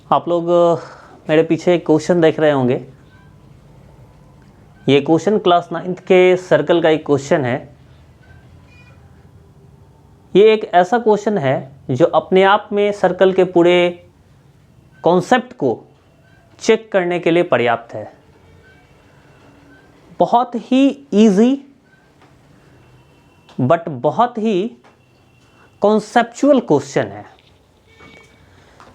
आप लोग मेरे पीछे एक क्वेश्चन देख रहे होंगे। ये क्वेश्चन क्लास 9th के सर्कल का एक क्वेश्चन है। ये एक ऐसा क्वेश्चन है जो अपने आप में सर्कल के पूरे कॉन्सेप्ट को चेक करने के लिए पर्याप्त है। बहुत ही इजी बट बहुत ही कॉन्सेप्चुअल क्वेश्चन है।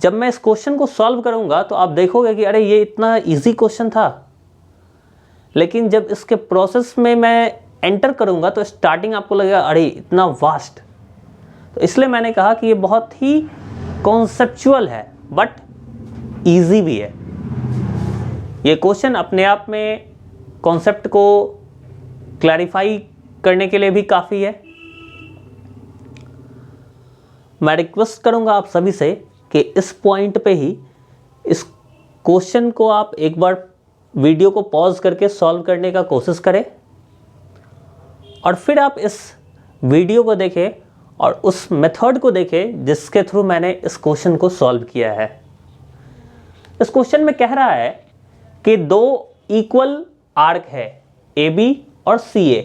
जब मैं इस क्वेश्चन को सॉल्व करूंगा तो आप देखोगे कि अरे ये इतना इजी क्वेश्चन था, लेकिन जब इसके प्रोसेस में मैं एंटर करूंगा तो स्टार्टिंग आपको लगेगा अरे इतना वास्ट। तो इसलिए मैंने कहा कि ये बहुत ही कॉन्सेप्चुअल है बट इजी भी है। ये क्वेश्चन अपने आप में कॉन्सेप्ट को क्लैरिफाई करने के लिए भी काफ़ी है। मैं रिक्वेस्ट करूंगा आप सभी से कि इस पॉइंट पे ही इस क्वेश्चन को आप एक बार वीडियो को पॉज करके सॉल्व करने का कोशिश करें और फिर आप इस वीडियो को देखें और उस मेथड को देखें जिसके थ्रू मैंने इस क्वेश्चन को सॉल्व किया है। इस क्वेश्चन में कह रहा है कि दो इक्वल आर्क है AB और CA।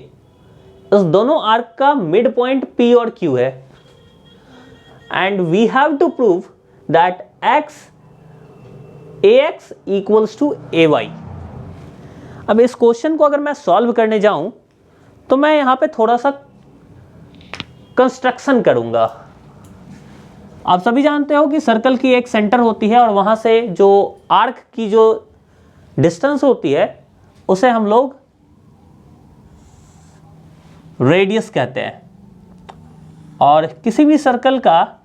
इस दोनों आर्क का मिड पॉइंट P और Q है and we have to prove that AX equals to AY। अब इस क्वेश्चन को अगर मैं सॉल्व करने जाऊं तो मैं यहां पे थोड़ा सा कंस्ट्रक्शन करूंगा। आप सभी जानते हो कि सर्कल की एक सेंटर होती है और वहां से जो आर्क की जो डिस्टेंस होती है उसे हम लोग रेडियस कहते हैं। और किसी भी सर्कल का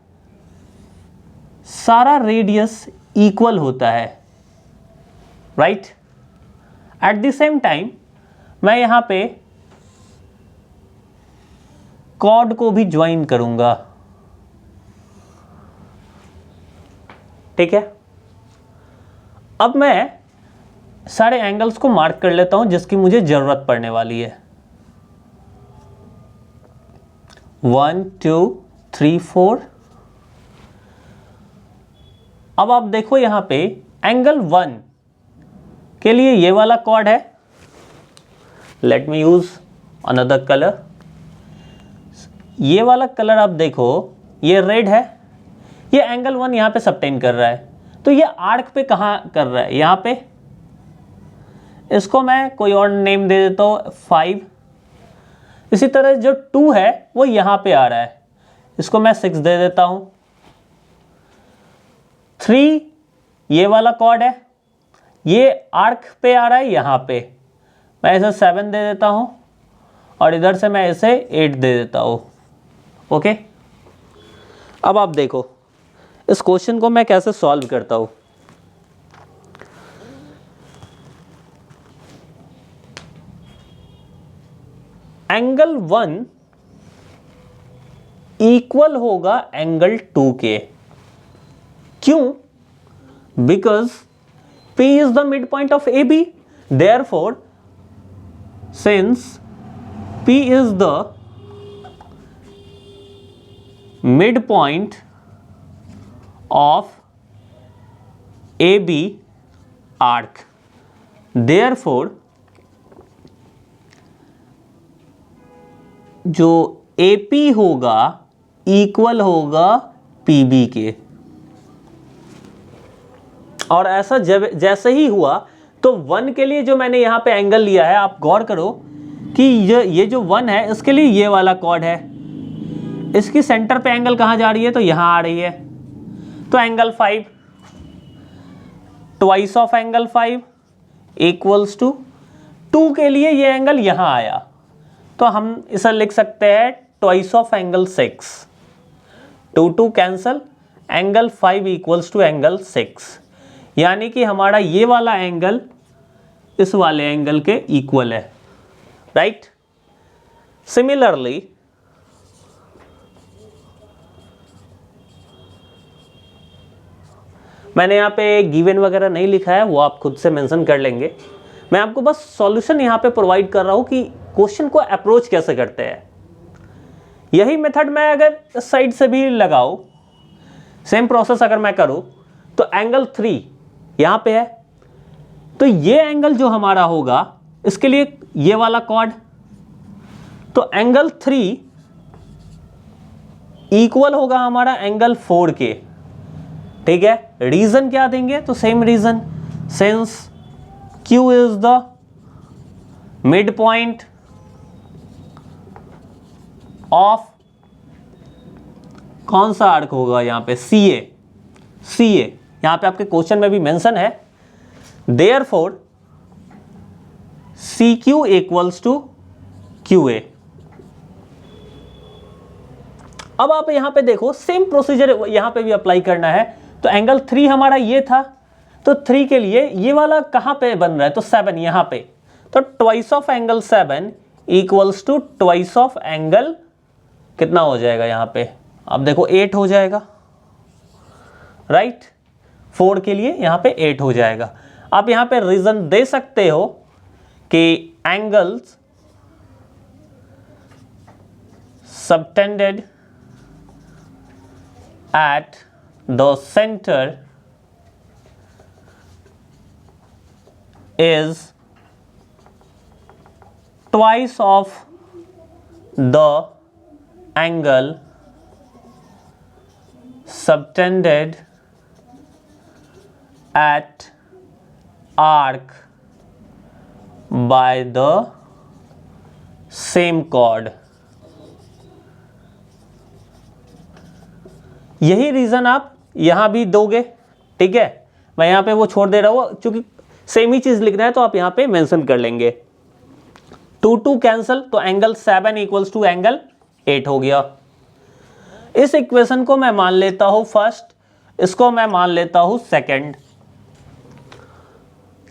सारा रेडियस इक्वल होता है, right. At the same time मैं यहां पे कॉर्ड को भी ज्वाइन करूंगा, ठीक है। अब मैं सारे एंगल्स को मार्क कर लेता हूं जिसकी मुझे जरूरत पड़ने वाली है। 1 2 3 4। अब आप देखो यहां पे एंगल 1 के लिए ये वाला कॉर्ड है। Let me use another colour. ये वाला कलर आप देखो, ये रेड है। ये एंगल 1 यहां पे सबटेंड कर रहा है, तो ये आर्क पे कहां कर रहा है? यहां पे। इसको मैं कोई और नेम दे देता हूं 5। इसी तरह जो 2 है वो यहां पे आ रहा है, इसको मैं 6 दे देता हूं। 3 ये वाला कॉर्ड है, ये आर्क पे आ रहा है यहां पे, मैं इसे 7 दे देता हूं और इधर से मैं इसे 8 दे देता हूं। ओके। अब आप देखो इस क्वेश्चन को मैं कैसे सॉल्व करता हूं। एंगल 1 इक्वल होगा एंगल 2 के। क्यों? Because P is the midpoint of AB. Therefore, since P is the midpoint of AB arc, therefore जो AP होगा इक्वल होगा PB के। और ऐसा जैसे ही हुआ तो 1 के लिए जो मैंने यहां पे एंगल लिया है, आप गौर करो कि ये जो 1 है इसके लिए ये वाला कॉर्ड है, इसकी सेंटर पे एंगल कहां जा रही है? तो यहां आ रही है। तो angle 5 twice of angle 5 equals to 2 के लिए ये एंगल यहां आया, तो हम इसे लिख सकते हैं twice of angle 6। 2 cancel, angle 5 equals to angle 6, यानी कि हमारा ये वाला एंगल इस वाले एंगल के इक्वल है, राइट। सिमिलरली मैंने यहाँ पे गिवन वगैरह नहीं लिखा है, वो आप खुद से मेंशन कर लेंगे। मैं आपको बस सॉल्यूशन यहाँ पे प्रोवाइड कर रहा हूँ कि क्वेश्चन को अप्रोच कैसे करते हैं। यही मेथड मैं अगर इस साइड से भी लगाऊं, सेम प्रोसेस अगर मैं करूं, तो एंगल 3 यहां पे है, तो ये एंगल जो हमारा होगा इसके लिए ये वाला कॉर्ड, तो एंगल 3 इक्वल होगा हमारा एंगल 4 के। ठीक है, रीजन क्या देंगे, तो same reason, since Q is the mid point of कौन सा आर्क होगा यहां पे, CA यहां पे आपके क्वेश्चन में भी मेंशन है। Therefore CQ equals to QA। अब आप यहां पे देखो सेम प्रोसीजर यहां पे भी अप्लाई करना है। तो एंगल 3 हमारा ये था, तो 3 के लिए ये वाला कहां पे बन रहा है, तो 7 यहां पे, तो twice of angle 7 equals to twice of angle कितना हो जाएगा यहां पे, अब देखो 8 हो जाएगा, राइट। 4 के लिए यहां पे 8 हो जाएगा। आप यहां पे रीजन दे सकते हो कि angles subtended at the center is twice of the angle subtended at arc by the same chord। यही रीजन आप यहां भी दोगे, ठीक है। मैं यहां पे वो छोड़ दे रहा हूं क्योंकि सेम ही चीज लिखना है, तो आप यहां पे मेंशन कर लेंगे। 2 कैंसल, तो एंगल 7 इक्वल्स टू एंगल 8 हो गया। इस इक्वेशन को मैं मान लेता हूं फर्स्ट, इसको मैं मान लेता हूं सेकंड।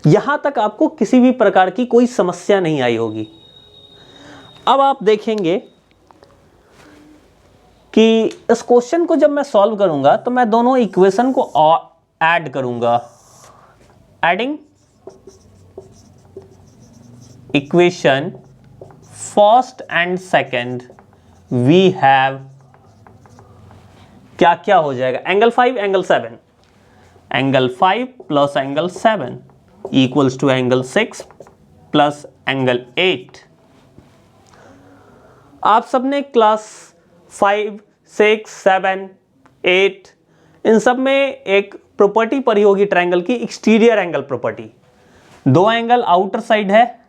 यहां तक आपको किसी भी प्रकार की कोई समस्या नहीं आई होगी। अब आप देखेंगे कि इस क्वेश्चन को जब मैं सॉल्व करूंगा तो मैं दोनों इक्वेशन को ऐड करूंगा। Adding equation first and second, we have क्या क्या हो जाएगा, angle 5 angle 7, angle 5 plus angle 7 equals to angle 6 plus angle 8। आप सबने क्लास 5, 6, 7, 8 इन सब में एक प्रॉपर्टी पढ़ी होगी ट्रायंगल की, एक्सटीरियर एंगल प्रॉपर्टी। दो एंगल आउटर साइड है,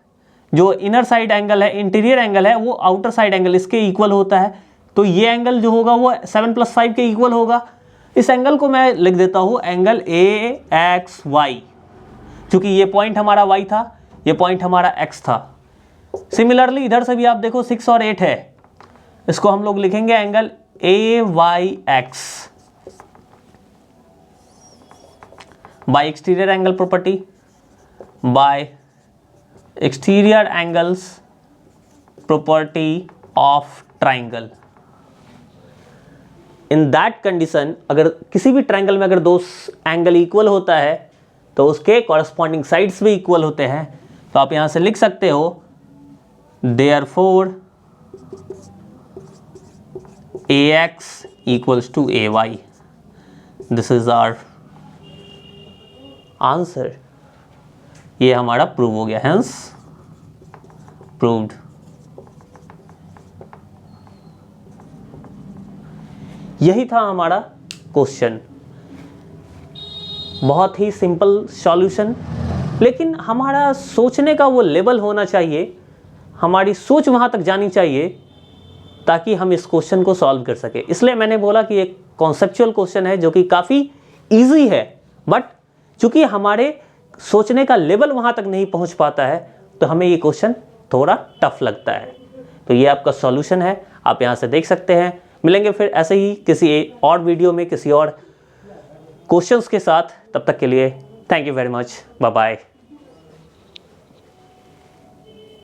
जो इनर साइड एंगल है, इंटीरियर एंगल है, वो आउटर साइड एंगल इसके इक्वल होता है। तो ये एंगल जो होगा वो 7 + 5 के इक्वल होगा। इस एंगल को मैं लिख देता हूं एंगल AXY, क्योंकि ये पॉइंट हमारा Y था, ये पॉइंट हमारा X था। सिमिलरली इधर से भी आप देखो 6 और 8 है, इसको हम लोग लिखेंगे angle AYX bye exterior angle property, bye exterior angles property of triangle. In that condition, अगर किसी भी ट्राइंगल में अगर दो एंगल इक्वल होता है तो उसके कॉरस्पॉन्डिंग साइड्स भी इक्वल होते हैं। तो आप यहां से लिख सकते हो therefore AX equals to AY। This is our answer. ये हमारा प्रूव हो गया, हेंस प्रूव्ड। यही था हमारा क्वेश्चन, बहुत ही सिंपल सॉल्यूशन, लेकिन हमारा सोचने का वो लेवल होना चाहिए, हमारी सोच वहां तक जानी चाहिए ताकि हम इस क्वेश्चन को सॉल्व कर सके। इसलिए मैंने बोला कि एक कॉन्सेप्चुअल क्वेश्चन है जो कि काफ़ी इजी है, बट चूंकि हमारे सोचने का लेवल वहां तक नहीं पहुंच पाता है तो हमें ये क्वेश्चन थोड़ा टफ लगता है। तो ये आपका सॉल्यूशन है, आप यहाँ से देख सकते हैं। मिलेंगे फिर ऐसे ही किसी और वीडियो में किसी और क्वेश्चंस के साथ, तब तक के लिए thank you very much, bye bye.